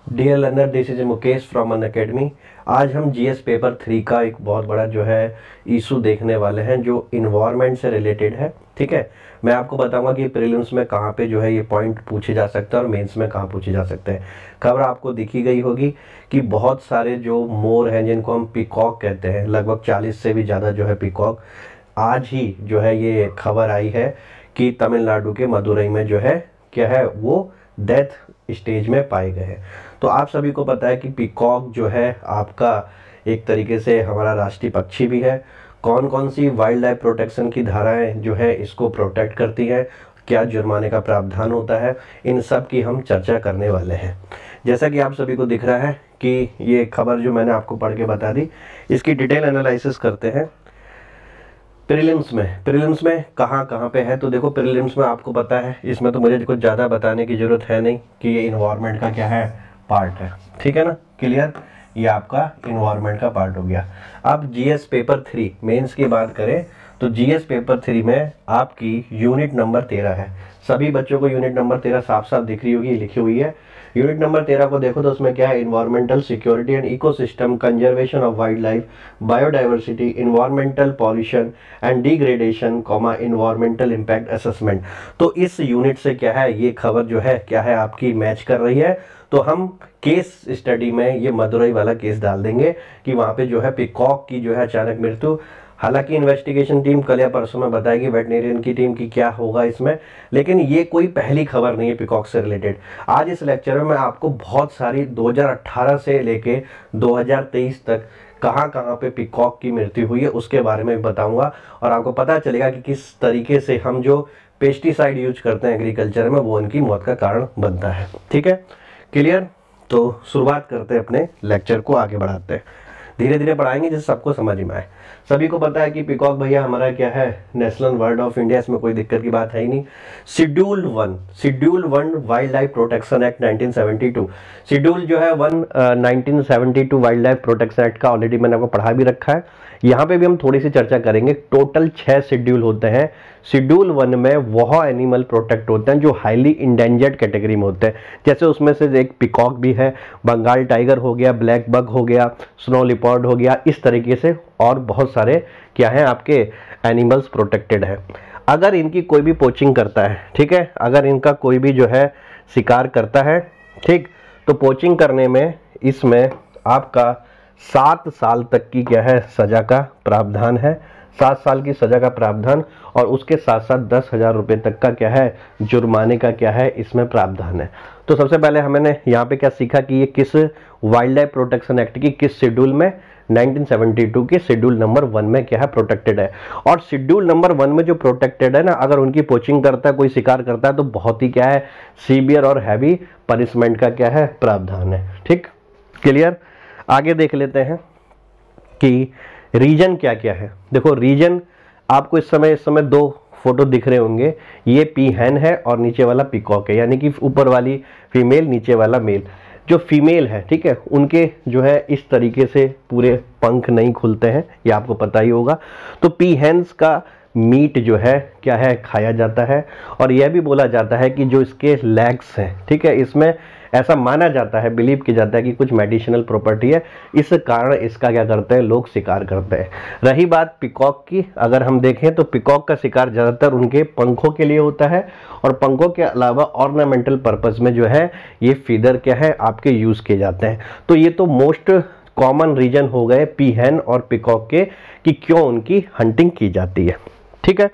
Dear learner, this is Mukesh from Unacademy. आज हम GS paper 3 का एक बहुत बड़ा जो है इशू देखने वाले हैं जो इन्वायरमेंट से रिलेटेड है। ठीक है, मैं आपको बताऊंगा कि प्रीलिम्स में कहाँ पे जो है ये पॉइंट पूछे जा सकते हैं और मेंस में कहाँ पूछे जा सकते हैं। खबर आपको दिखी गई होगी कि बहुत सारे जो मोर हैं जिनको हम पीकॉक कहते हैं, लगभग 40 से भी ज़्यादा जो है पीकॉक, आज ही जो है ये खबर आई है कि तमिलनाडु के मदुरई में जो है क्या है वो डेथ स्टेज में पाए गए हैं। तो आप सभी को पता है कि पीकॉक जो है आपका एक तरीके से हमारा राष्ट्रीय पक्षी भी है। कौन कौन सी वाइल्ड लाइफ प्रोटेक्शन की धाराएं जो है इसको प्रोटेक्ट करती हैं, क्या जुर्माने का प्रावधान होता है, इन सब की हम चर्चा करने वाले हैं। जैसा कि आप सभी को दिख रहा है कि ये खबर जो मैंने आपको पढ़ के बता दी, इसकी डिटेल एनालिसिस करते हैं। प्रीलिम्स में कहाँ कहाँ पे है, तो देखो प्रीलिम्स में आपको पता है, इसमें तो मुझे कुछ ज़्यादा बताने की ज़रूरत है नहीं कि ये इन्वायरमेंट का क्या है पार्ट है। ठीक है ना, क्लियर। ये आपका इन्वायरमेंट का पार्ट हो गया। अब जीएस पेपर 3 मेंस की बात करें तो जीएस पेपर 3 में आपकी यूनिट नंबर 13 है। सभी बच्चों को यूनिट नंबर 13 साफ साफ दिख रही होगी, लिखी हुई है। यूनिट नंबर 13 को देखो तो उसमें क्या है, environmental security and ecosystem, conservation of wild life, biodiversity, environmental pollution and degradation, environmental impact assessment. तो इस यूनिट से क्या है, ये खबर जो है क्या है आपकी मैच कर रही है। तो हम केस स्टडी में ये मदुरई वाला केस डाल देंगे कि वहां पे जो है पीकॉक की जो है अचानक मृत्यु। हालांकि इन्वेस्टिगेशन टीम कल या परसों में बताएगी वेटनेरियन की टीम की क्या होगा इसमें, लेकिन ये कोई पहली खबर नहीं है पीकॉक से रिलेटेड। आज इस लेक्चर में मैं आपको बहुत सारी 2018 से लेके 2023 तक कहाँ कहाँ पे पीकॉक की मृत्यु हुई है उसके बारे में बताऊंगा, और आपको पता चलेगा कि किस तरीके से हम जो पेस्टिसाइड यूज करते हैं एग्रीकल्चर में वो उनकी मौत का कारण बनता है। ठीक है, क्लियर। तो शुरुआत करते हैं, अपने लेक्चर को आगे बढ़ाते हैं, धीरे धीरे बढ़ाएंगे जिससे सबको समझ में आए। सभी को पता है कि पीकॉक भैया हमारा क्या है, नेशनल बर्ड ऑफ इंडिया, इसमें कोई दिक्कत की बात है ही नहीं। Schedule 1 wild life protection act 1972, schedule जो है 1972 वाइल्ड लाइफ प्रोटेक्शन एक्ट का ऑलरेडी मैंने आपको पढ़ा भी रखा है। यहाँ पे भी हम थोड़ी सी चर्चा करेंगे। टोटल 6 शेड्यूल होते हैं। शेड्यूल 1 में वह एनिमल प्रोटेक्ट होते हैं जो हाईली इंडेंजर्ड कैटेगरी में होते हैं, जैसे उसमें से एक पीकॉक भी है, बंगाल टाइगर हो गया, ब्लैक बग हो गया, स्नो लिपर्ड हो गया, इस तरीके से और बहुत सारे क्या हैं आपके एनिमल्स प्रोटेक्टेड है। अगर इनकी कोई भी पोचिंग करता है, ठीक है, अगर इनका कोई भी जो है शिकार करता है, ठीक, तो पोचिंग करने में इसमें आपका 7 साल तक की क्या है सजा का प्रावधान है। 7 साल की सजा का प्रावधान, और उसके साथ साथ 10,000 रुपये तक का क्या है जुर्माने का क्या है इसमें प्रावधान है। तो सबसे पहले हमने यहाँ पे क्या सीखा कि ये किस वाइल्ड लाइफ प्रोटेक्शन एक्ट की किस शेड्यूल में, 1972 के शेड्यूल नंबर 1 में क्या है प्रोटेक्टेड है। और शेड्यूल नंबर 1 में जो प्रोटेक्टेड है ना, अगर उनकी पोचिंग करता है, कोई शिकार करता है, तो बहुत ही क्या है सीवियर और हैवी पनिशमेंट का क्या है प्रावधान है। ठीक, क्लियर। आगे देख लेते हैं कि रीजन क्या क्या है। देखो रीजन आपको इस समय 2 फोटो दिख रहे होंगे, ये पी हैन है और नीचे वाला पीकॉक है, यानी कि ऊपर वाली फीमेल नीचे वाला मेल। जो फीमेल है, ठीक है, उनके जो है इस तरीके से पूरे पंख नहीं खुलते हैं, ये आपको पता ही होगा। तो पी हैंस का मीट जो है क्या है खाया जाता है। और यह भी बोला जाता है कि जो इसके लेग्स हैं, ठीक है, इसमें ऐसा माना जाता है, बिलीव किया जाता है कि कुछ मेडिसिनल प्रॉपर्टी है, इस कारण इसका क्या करते हैं लोग शिकार करते हैं। रही बात पिकॉक की, अगर हम देखें तो पिकॉक का शिकार ज़्यादातर उनके पंखों के लिए होता है, और पंखों के अलावा ऑर्नामेंटल पर्पस में जो है ये फीदर क्या है आपके यूज़ किए जाते हैं। तो ये तो मोस्ट कॉमन रीजन हो गए पी हैन और पिकॉक के कि क्यों उनकी हंटिंग की जाती है। ठीक है,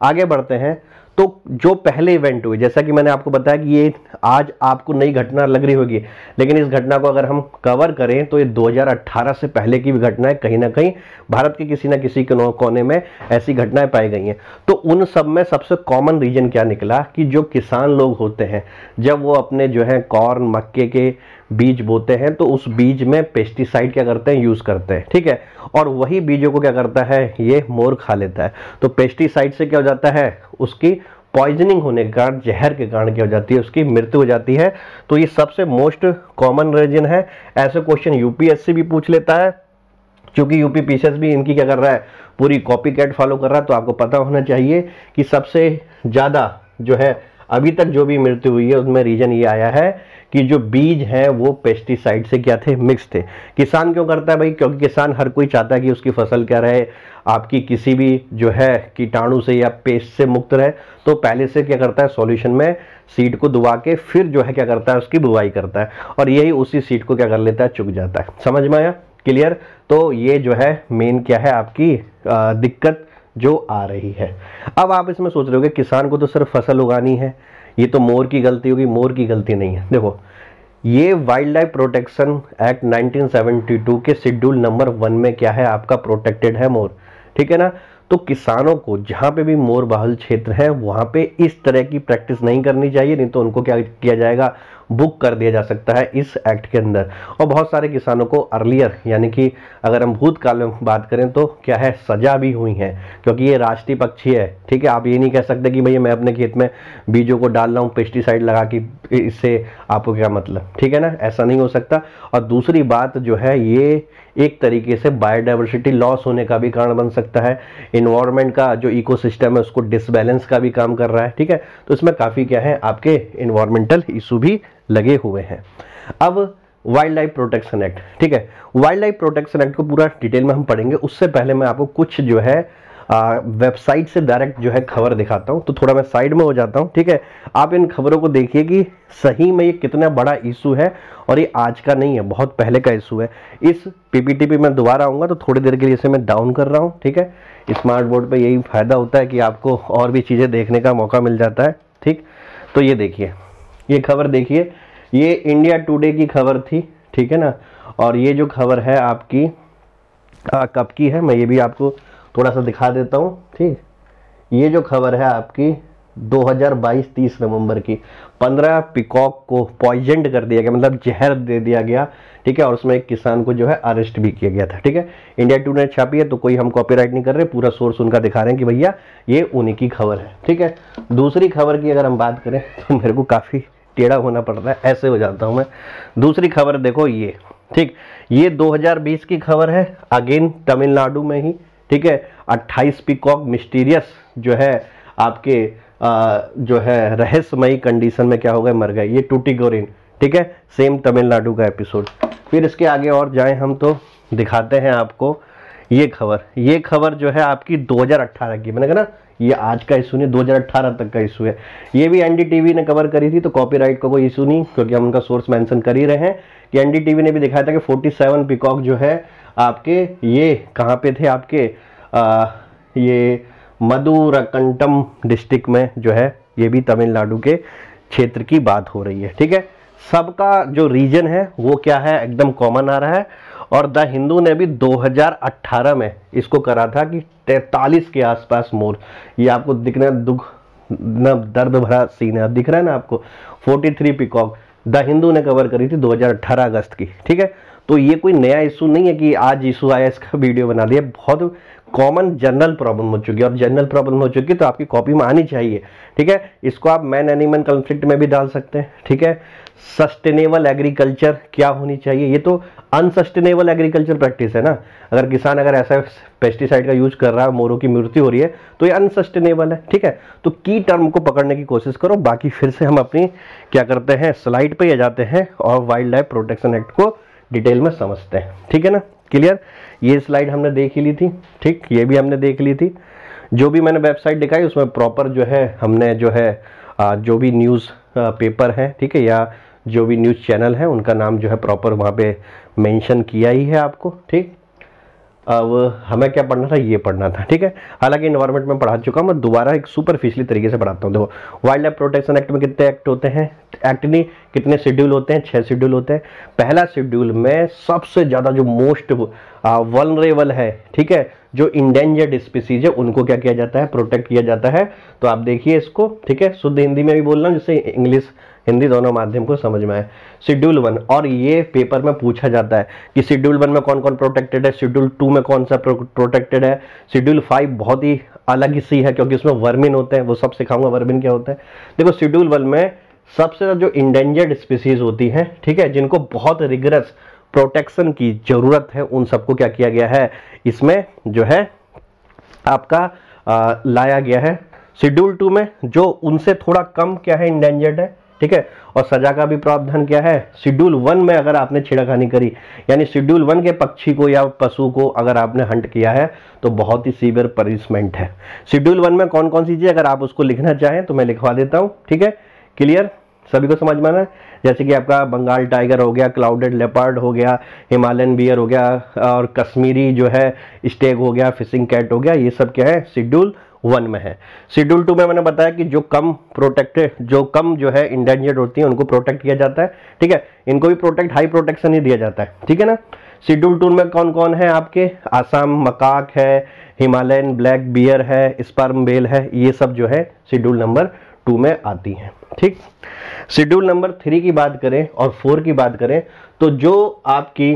आगे बढ़ते हैं। तो जो पहले इवेंट हुए, जैसा कि मैंने आपको बताया कि ये आज आपको नई घटना लग रही होगी, लेकिन इस घटना को अगर हम कवर करें तो ये 2018 से पहले की भी घटना है। कहीं ना कहीं भारत के किसी न किसी कोने में ऐसी घटनाएं पाई गई हैं। तो उन सब में सबसे कॉमन रीजन क्या निकला कि जो किसान लोग होते हैं, जब वो अपने जो है कॉर्न मक्के के बीज बोते हैं तो उस बीज में पेस्टिसाइड क्या करते हैं यूज करते हैं, ठीक है, और वही बीजों को क्या करता है ये मोर खा लेता है। तो पेस्टिसाइड से क्या हो जाता है, उसकी पॉइजनिंग होने के कारण, जहर के कारण क्या हो जाती है, उसकी मृत्यु हो जाती है। तो ये सबसे मोस्ट कॉमन रीजन है। ऐसे क्वेश्चन यूपीएससी भी पूछ लेता है, क्योंकि यूपी पीसीएस भी इनकी क्या कर रहा है, पूरी कॉपी कैट फॉलो कर रहा है। तो आपको पता होना चाहिए कि सबसे ज्यादा जो है अभी तक जो भी मृत्यु हुई है उसमें रीजन ये आया है कि जो बीज हैं वो पेस्टिसाइड से क्या थे, मिक्स थे। किसान क्यों करता है भाई? क्योंकि किसान हर कोई चाहता है कि उसकी फसल क्या रहे, आपकी किसी भी जो है कीटाणु से या पेस्ट से मुक्त रहे। तो पहले से क्या करता है, सॉल्यूशन में सीड को दुबा के फिर जो है क्या करता है, उसकी बुवाई करता है, और यही उसी सीड को क्या कर लेता है, चुग जाता है। समझ में आया? क्लियर? तो ये जो है मेन क्या है आपकी दिक्कत जो आ रही है। अब आप इसमें सोच रहे हो कि किसान को तो सिर्फ फसल उगानी है, ये तो मोर की गलती होगी। मोर की गलती नहीं है। देखो, ये वाइल्ड लाइफ प्रोटेक्शन एक्ट 1972 के शेड्यूल नंबर 1 में क्या है, आपका प्रोटेक्टेड है मोर, ठीक है ना। तो किसानों को जहां पे भी मोर बहुल क्षेत्र है वहां पे इस तरह की प्रैक्टिस नहीं करनी चाहिए, नहीं तो उनको क्या किया जाएगा, बुक कर दिया जा सकता है इस एक्ट के अंदर। और बहुत सारे किसानों को अर्लियर, यानी कि अगर हम भूतकाल में बात करें तो क्या है, सजा भी हुई है, क्योंकि ये राष्ट्रीय पक्षी है, ठीक है। आप ये नहीं कह सकते कि भैया मैं अपने खेत में बीजों को डाल रहा हूँ पेस्टिसाइड लगा कि इससे आपको क्या मतलब, ठीक है ना, ऐसा नहीं हो सकता। और दूसरी बात जो है, ये एक तरीके से बायोडाइवर्सिटी लॉस होने का भी कारण बन सकता है, इन्वायरमेंट का जो इकोसिस्टम है उसको डिसबैलेंस का भी काम कर रहा है, ठीक है। तो इसमें काफ़ी क्या है, आपके इन्वायरमेंटल इशू भी लगे हुए हैं। अब वाइल्ड लाइफ प्रोटेक्शन एक्ट, ठीक है, वाइल्ड लाइफ प्रोटेक्शन एक्ट को पूरा डिटेल में हम पढ़ेंगे। उससे पहले मैं आपको कुछ जो है वेबसाइट से डायरेक्ट जो है खबर दिखाता हूं। तो थोड़ा मैं साइड में हो जाता हूं, ठीक है। आप इन खबरों को देखिए कि सही में ये कितना बड़ा इशू है, और ये आज का नहीं है, बहुत पहले का इशू है। इस पीपीटी पे मैं दोबारा आऊंगा तो थोड़ी देर के लिए इसे मैं डाउन कर रहा हूं, ठीक है। स्मार्ट बोर्ड पे यही फायदा होता है कि आपको और भी चीजें देखने का मौका मिल जाता है, ठीक। तो ये देखिए, ये खबर देखिए, ये इंडिया टुडे की खबर थी, ठीक है ना। और ये जो खबर है आपकी कब की है, मैं ये भी आपको थोड़ा सा दिखा देता हूँ, ठीक। ये जो खबर है आपकी 2022 30 नवंबर की, 15 पिकॉक को पॉइजन्ड कर दिया गया, मतलब जहर दे दिया गया, ठीक है। और उसमें एक किसान को जो है अरेस्ट भी किया गया था, ठीक है। इंडिया टुडे ने छापी है, तो कोई हम कॉपीराइट नहीं कर रहे, पूरा सोर्स उनका दिखा रहे हैं कि भैया ये उन्हीं की खबर है, ठीक है। दूसरी खबर की अगर हम बात करें तो मेरे को काफ़ी टेढ़ा होना पड़ता है, ऐसे हो जाता हूँ मैं। दूसरी खबर देखो ये, ठीक, ये 2020 की खबर है, अगेन तमिलनाडु में ही, ठीक है। 28 पिकॉक मिस्टीरियस जो है आपके जो है रहस्यमयी कंडीशन में क्या हो गए, मर गए। ये टूटीगोरिन, ठीक है, सेम तमिलनाडु का एपिसोड। फिर इसके आगे और जाएं हम तो दिखाते हैं आपको ये खबर। ये खबर जो है आपकी 2018 की, मैंने कहा ना ये आज का इशू नहीं, 2018 तक का इशू है। ये भी एनडीटीवी ने कवर करी थी, तो कॉपीराइट का कोई इशू नहीं, क्योंकि हम उनका सोर्स मेंशन कर ही रहे हैं कि एनडीटीवी ने भी दिखाया था कि 47 पिकॉक जो है आपके, ये कहाँ पे थे आपके ये मदुरकंटम डिस्ट्रिक्ट में जो है, ये भी तमिलनाडु के क्षेत्र की बात हो रही है, ठीक है। सबका जो रीजन है वो क्या है, एकदम कॉमन आ रहा है। और द हिंदू ने भी 2018 में इसको करा था कि 43 के आसपास मोर, ये आपको दिखना दुख न दर्द भरा सीन है, दिख रहा है ना आपको, 43 पिकॉक द हिंदू ने कवर करी थी 2018 अगस्त की, ठीक है। तो ये कोई नया इशू नहीं है कि आज इशू आया इसका वीडियो बना दिया, बहुत कॉमन जनरल प्रॉब्लम हो चुकी है, और जनरल प्रॉब्लम हो चुकी है तो आपकी कॉपी में आनी चाहिए, ठीक है। इसको आप मैन एनिमल कॉन्फ्लिक्ट में भी डाल सकते हैं, ठीक है। सस्टेनेबल एग्रीकल्चर क्या होनी चाहिए, ये तो अनसस्टेनेबल एग्रीकल्चर प्रैक्टिस है ना। अगर किसान अगर ऐसा पेस्टिसाइड का यूज कर रहा है, मोरों की मृत्यु हो रही है, तो ये अनसस्टेनेबल है, ठीक है। तो की टर्म को पकड़ने की कोशिश करो। बाकी फिर से हम अपनी क्या करते हैं, स्लाइड पे आ जाते हैं और वाइल्ड लाइफ प्रोटेक्शन एक्ट को डिटेल में समझते हैं, ठीक है ना। क्लियर? ये स्लाइड हमने देख ही ली थी, ठीक, ये भी हमने देख ली थी। जो भी मैंने वेबसाइट दिखाई उसमें प्रॉपर जो है हमने जो है जो भी न्यूज़ पेपर है, ठीक है, या जो भी न्यूज़ चैनल है उनका नाम जो है प्रॉपर वहाँ पे मेंशन किया ही है आपको, ठीक। अब हमें क्या पढ़ना था, ये पढ़ना था, ठीक है। हालांकि एनवायरनमेंट में पढ़ा चुका हूँ, मैं दोबारा एक सुपरफिशियली तरीके से पढ़ाता हूँ। देखो, वाइल्ड लाइफ प्रोटेक्शन एक्ट में कितने एक्ट होते हैं, एक्ट नहीं कितने शेड्यूल होते हैं, 6 शेड्यूल होते हैं। पहला शेड्यूल में सबसे ज़्यादा जो मोस्ट वल्नरेबल है, ठीक है, जो इंडेंजर्ड स्पीसीज है उनको क्या किया जाता है, प्रोटेक्ट किया जाता है। तो आप देखिए इसको, ठीक है, शुद्ध हिंदी में भी बोल रहा हूँ जिससे इंग्लिश हिंदी दोनों माध्यम को समझ में आए। शेड्यूल 1, और ये पेपर में पूछा जाता है कि शेड्यूल 1 में कौन कौन प्रोटेक्टेड है, शेड्यूल 2 में कौन सा प्रोटेक्टेड है, शेड्यूल 5 बहुत ही अलग सी है क्योंकि उसमें वर्मिन होते हैं, वो सब सिखाऊंगा वर्मिन क्या होता है। देखो, शेड्यूल 1 में सबसे ज्यादा जो इंडेंजर्ड स्पीसीज होती हैं, ठीक है, जिनको बहुत रिगरस प्रोटेक्शन की जरूरत है, उन सबको क्या किया गया है, इसमें जो है आपका लाया गया है शेड्यूल 2 में जो उनसे थोड़ा कम क्या है, इंडेंजर्ड है, ठीक है। और सजा का भी प्रावधान क्या है, शेड्यूल 1 में अगर आपने छेड़खानी करी, यानी शेड्यूल 1 के पक्षी को या पशु को अगर आपने हंट किया है तो बहुत ही सीवियर पनिशमेंट है। शेड्यूल 1 में कौन कौन सी चीजें, अगर आप उसको लिखना चाहें तो मैं लिखवा देता हूं, ठीक है। क्लियर, सभी को समझ में आना है। जैसे कि आपका बंगाल टाइगर हो गया, क्लाउडेड लेपर्ड हो गया, हिमालयन बियर हो गया, और कश्मीरी जो है स्टेग हो गया, फिशिंग कैट हो गया, ये सब क्या है, शेड्यूल 1 में है। शेड्यूल 2 में मैंने बताया कि जो कम प्रोटेक्टेड, जो कम जो है इंडेंजर्ड होती है उनको प्रोटेक्ट किया जाता है, ठीक है। इनको भी प्रोटेक्ट, हाई प्रोटेक्शन ही दिया जाता है, ठीक है ना। शेड्यूल 2 में कौन कौन है आपके, आसाम मकाक है, हिमालयन ब्लैक बियर है, स्पर्म बेल है, ये सब जो है शेड्यूल नंबर 2 में आती हैं, ठीक। शेड्यूल नंबर 3 की बात करें और 4 की बात करें तो जो आपकी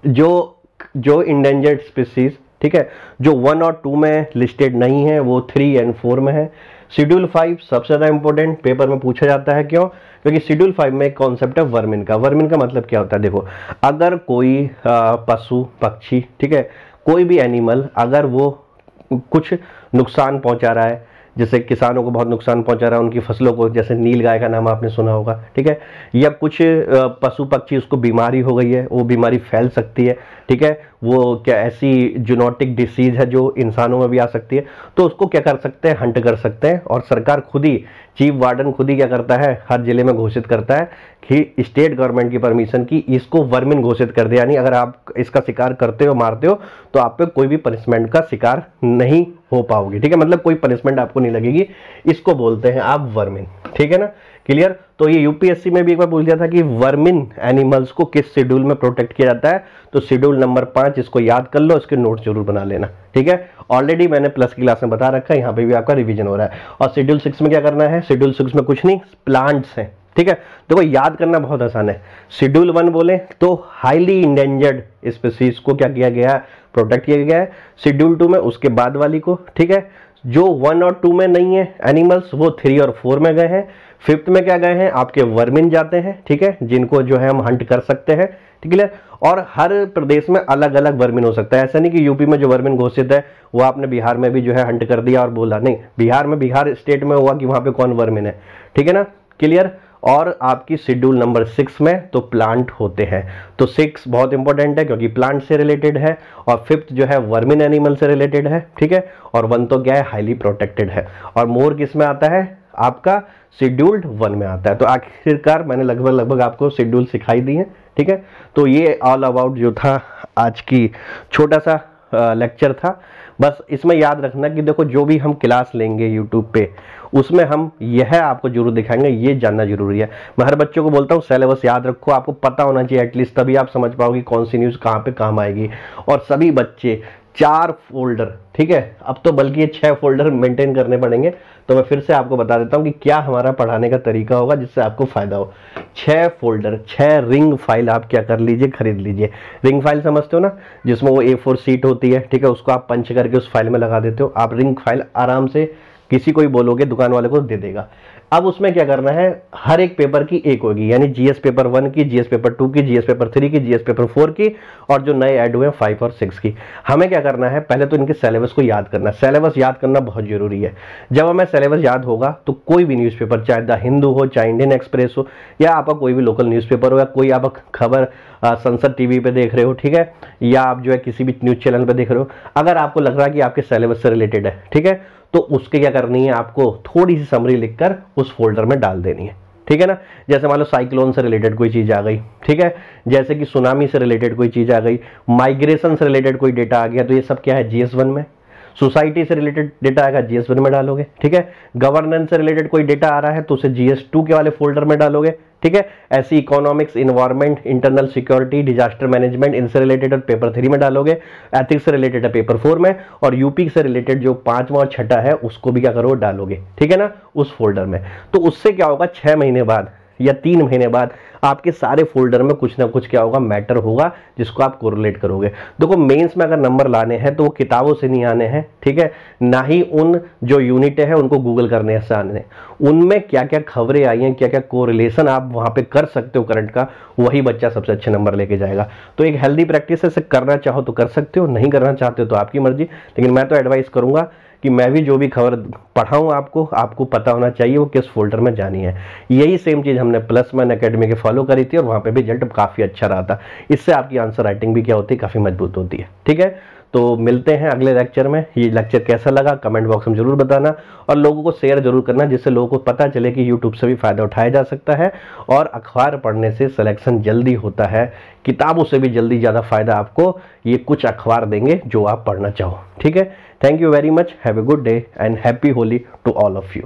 जो इंडेंजर्ड स्पीसीज, ठीक है, जो 1 और 2 में लिस्टेड नहीं है वो 3 एंड 4 में है। शेड्यूल 5 सबसे ज्यादा इंपॉर्टेंट, पेपर में पूछा जाता है, क्यों, क्योंकि शेड्यूल 5 में एक कॉन्सेप्ट है वर्मिन का। वर्मिन का मतलब क्या होता है, देखो, अगर कोई पशु पक्षी, ठीक है, कोई भी एनिमल अगर वो कुछ नुकसान पहुंचा रहा है, जैसे किसानों को बहुत नुकसान पहुंचा रहा है उनकी फसलों को, जैसे नील गाय का नाम आपने सुना होगा, ठीक है, या कुछ पशु पक्षी उसको बीमारी हो गई है, वो बीमारी फैल सकती है, ठीक है, वो क्या ऐसी जूनोटिक डिसीज है जो इंसानों में भी आ सकती है, तो उसको क्या कर सकते हैं, हंट कर सकते हैं। और सरकार खुद ही, चीफ वार्डन खुद ही क्या करता है, हर जिले में घोषित करता है कि स्टेट गवर्नमेंट की परमिशन की इसको वर्मिन घोषित कर दे, यानी अगर आप इसका शिकार करते हो, मारते हो, तो आप पे कोई भी पनिशमेंट का शिकार नहीं हो पाओगे, ठीक है, मतलब कोई पनिशमेंट आपको नहीं लगेगी, इसको बोलते हैं आप वर्मिन, ठीक है ना। क्लियर, तो ये यूपीएससी में भी एक बार पूछ लिया था कि वर्मिन एनिमल्स को किस शेड्यूल में प्रोटेक्ट किया जाता है, तो शेड्यूल नंबर 5, इसको याद कर लो, इसके नोट जरूर बना लेना, ठीक है। ऑलरेडी मैंने प्लस की क्लास में बता रखा है, यहाँ पे भी आपका रिवीजन हो रहा है। और शेड्यूल 6 में क्या करना है, शेड्यूल 6 में कुछ नहीं, प्लांट्स हैं, ठीक है। देखो याद करना बहुत आसान है। शेड्यूल 1 बोले तो हाईली इंडेंजर्ड स्पीसीज को क्या किया गया, प्रोटेक्ट किया गया है। शेड्यूल 2 में उसके बाद वाली को, ठीक है, जो 1 और 2 में नहीं है एनिमल्स, वो 3 और 4 में गए हैं। 5th में क्या गए हैं, आपके वर्मिन जाते हैं, ठीक है, जिनको जो है हम हंट कर सकते हैं, ठीक है। और हर प्रदेश में अलग अलग वर्मिन हो सकता है, ऐसा नहीं कि यूपी में जो वर्मिन घोषित है वो आपने बिहार में भी जो है हंट कर दिया और बोला, नहीं, बिहार में, बिहार स्टेट में हुआ कि वहां पे कौन वर्मिन है, ठीक है ना। क्लियर। और आपकी शेड्यूल नंबर 6 में तो प्लांट होते हैं, तो 6 बहुत इंपॉर्टेंट है क्योंकि प्लांट से रिलेटेड है, और 5th जो है वर्मिन एनिमल से रिलेटेड है, ठीक है, और 1 तो क्या है, हाईली प्रोटेक्टेड है। और मोर किस में आता है, आपका शेड्यूल्ड 1 में आता है। तो आखिरकार मैंने लगभग आपको शेड्यूल सिखाई दी है, ठीक है। तो ये ऑल अबाउट जो था आज की छोटा सा लेक्चर था। बस इसमें याद रखना कि देखो जो भी हम क्लास लेंगे यूट्यूब पे, उसमें हम यह आपको जरूर दिखाएंगे, ये जानना जरूरी है। मैं हर बच्चों को बोलता हूँ सिलेबस याद रखो, आपको पता होना चाहिए एटलीस्ट, तभी आप समझ पाओगे कौन सी न्यूज़ कहाँ पे काम आएगी। और सभी बच्चे 4 फोल्डर, ठीक है, अब तो बल्कि ये 6 फोल्डर मेंटेन करने पड़ेंगे। तो मैं फिर से आपको बता देता हूँ कि क्या हमारा पढ़ाने का तरीका होगा जिससे आपको फायदा हो। 6 फोल्डर, 6 रिंग फाइल आप क्या कर लीजिए, खरीद लीजिए। रिंग फाइल समझते हो ना, जिसमें वो A4 शीट होती है, ठीक है, उसको आप पंच करके उस फाइल में लगा देते हो। आप रिंग फाइल आराम से किसी को ही बोलोगे, दुकान वाले को दे देगा। अब उसमें क्या करना है, हर एक पेपर की एक होगी, यानी जीएस पेपर 1 की, जीएस पेपर 2 की, जीएस पेपर 3 की, जीएस पेपर 4 की, और जो नए ऐड हुए 5 और 6 की। हमें क्या करना है, पहले तो इनके सिलेबस को याद करना। सिलेबस याद करना बहुत जरूरी है। जब हमें सिलेबस याद होगा तो कोई भी न्यूज़पेपर, चाहे द हिंदू हो, चाहे इंडियन एक्सप्रेस हो, या आपका कोई भी लोकल न्यूज़पेपर हो, या कोई आप खबर संसद टीवी पे देख रहे हो, ठीक है, या आप जो है किसी भी न्यूज चैनल पे देख रहे हो, अगर आपको लग रहा है कि आपके सिलेबस से रिलेटेड है, ठीक है, तो उसके क्या करनी है, आपको थोड़ी सी समरी लिखकर उस फोल्डर में डाल देनी है, ठीक है ना। जैसे मान लो साइक्लोन से रिलेटेड कोई चीज आ गई, ठीक है, जैसे कि सुनामी से रिलेटेड कोई चीज आ गई, माइग्रेशन से रिलेटेड कोई डेटा आ गया, तो ये सब क्या है, GS1 में। सोसाइटी से रिलेटेड डेटा आएगा, GS1 में डालोगे, ठीक है। गवर्नेंस से रिलेटेड कोई डेटा आ रहा है तो उसे GS2 के वाले फोल्डर में डालोगे, ठीक है। ऐसी economics, environment, internal security, disaster management, इनसे रिलेटेड पेपर 3 में डालोगे। एथिक्स से रिलेटेड है पेपर 4 में, और यूपी से रिलेटेड जो 5वां और 6ठा है उसको भी क्या करो, डालोगे, ठीक है ना, उस फोल्डर में। तो उससे क्या होगा, 6 महीने बाद या 3 महीने बाद आपके सारे फोल्डर में कुछ ना कुछ क्या होगा, मैटर होगा, जिसको आप कोरिलेट करोगे। देखो मेंस में अगर नंबर लाने हैं तो वो किताबों से नहीं आने हैं, ठीक है, ना ही उन जो यूनिटें हैं उनको गूगल करने से आने हैं। उनमें क्या क्या खबरें आई हैं, क्या क्या कोरिलेशन आप वहां पे कर सकते हो करंट का, वही बच्चा सबसे अच्छे नंबर लेके जाएगा। तो एक हेल्दी प्रैक्टिस है, करना चाहो तो कर सकते हो, नहीं करना चाहते हो तो आपकी मर्जी, लेकिन मैं तो एडवाइस करूंगा कि मैं भी जो भी खबर पढ़ाऊँ आपको पता होना चाहिए वो किस फोल्डर में जानी है। यही सेम चीज़ हमने प्लस मैन अकेडमी के फॉलो करी थी और वहाँ पे भी रिजल्ट काफ़ी अच्छा रहा था। इससे आपकी आंसर राइटिंग भी क्या होती है, काफ़ी मजबूत होती है। ठीक है, तो मिलते हैं अगले लेक्चर में। ये लेक्चर कैसा लगा कमेंट बॉक्स में जरूर बताना और लोगों को शेयर जरूर करना, जिससे लोगों को पता चले कि यूट्यूब से भी फ़ायदा उठाया जा सकता है और अखबार पढ़ने से सिलेक्शन जल्दी होता है। किताबों से भी जल्दी ज़्यादा फ़ायदा आपको ये कुछ अखबार देंगे जो आप पढ़ना चाहो। ठीक है, thank you very much, have a good day and happy Holi to all of you.